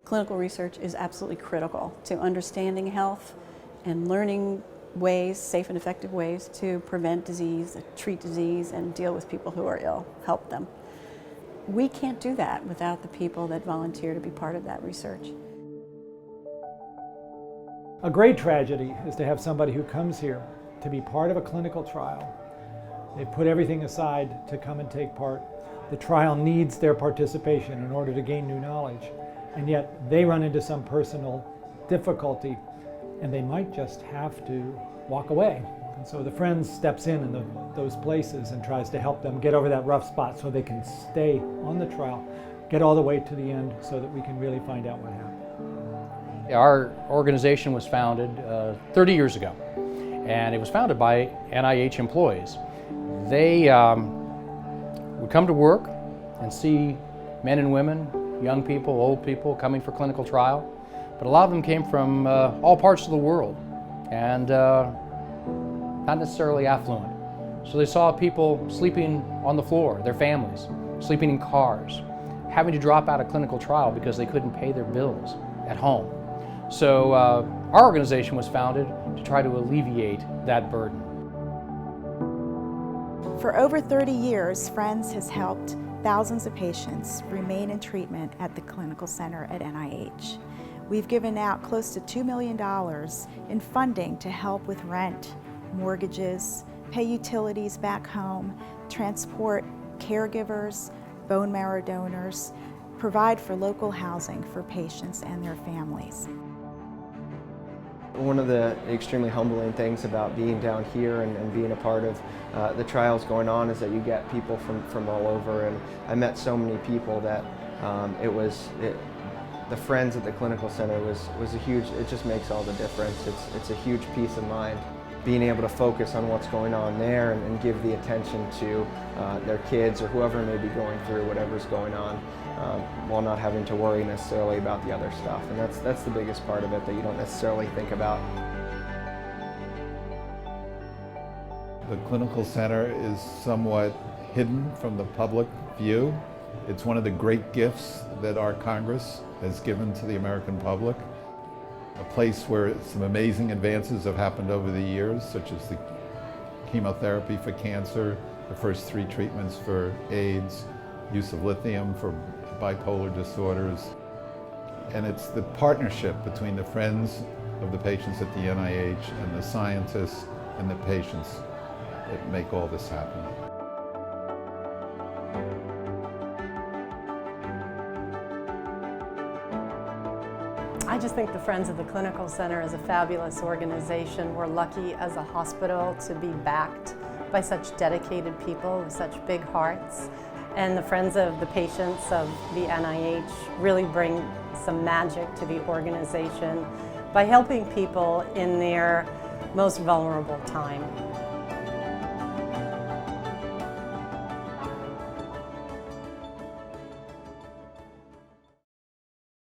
Clinical research is absolutely critical to understanding health and learning ways, safe and effective ways to prevent disease, treat disease, and deal with people who are ill, help them. We can't do that without the people that volunteer to be part of that research. A great tragedy is to have somebody who comes here to be part of a clinical trial. They put everything aside to come and take part. The trial needs their participation in order to gain new knowledge, and yet they run into some personal difficulty and they might just have to walk away. And so the Friends steps in those places and tries to help them get over that rough spot so they can stay on the trial, get all the way to the end so that we can really find out what happened. Our organization was founded 30 years ago, and it was founded by NIH employees. They would come to work and see men and women, young people, old people coming for clinical trial, but a lot of them came from all parts of the world and not necessarily affluent. So they saw people sleeping on the floor, their families, sleeping in cars, having to drop out of clinical trial because they couldn't pay their bills at home. So our organization was founded to try to alleviate that burden. For over 30 years, Friends has helped thousands of patients remain in treatment at the Clinical Center at NIH. We've given out close to $2 million in funding to help with rent, mortgages, pay utilities back home, transport caregivers, bone marrow donors, provide for local housing for patients and their families. One of the extremely humbling things about being down here and being a part of the trials going on is that you get people from all over, and I met so many people that the Friends at the Clinical Center was a huge, it just makes all the difference. It's a huge peace of mind. Being able to focus on what's going on there and give the attention to their kids or whoever may be going through whatever's going on while not having to worry necessarily about the other stuff. And that's the biggest part of it that you don't necessarily think about. The Clinical Center is somewhat hidden from the public view. It's one of the great gifts that our Congress has given to the American public. A place where some amazing advances have happened over the years, such as the chemotherapy for cancer, the first 3 treatments for AIDS, use of lithium for bipolar disorders. And it's the partnership between the friends of the patients at the NIH and the scientists and the patients that make all this happen. I just think the Friends of the Clinical Center is a fabulous organization. We're lucky as a hospital to be backed by such dedicated people with such big hearts. And the Friends of the Patients of the NIH really bring some magic to the organization by helping people in their most vulnerable time.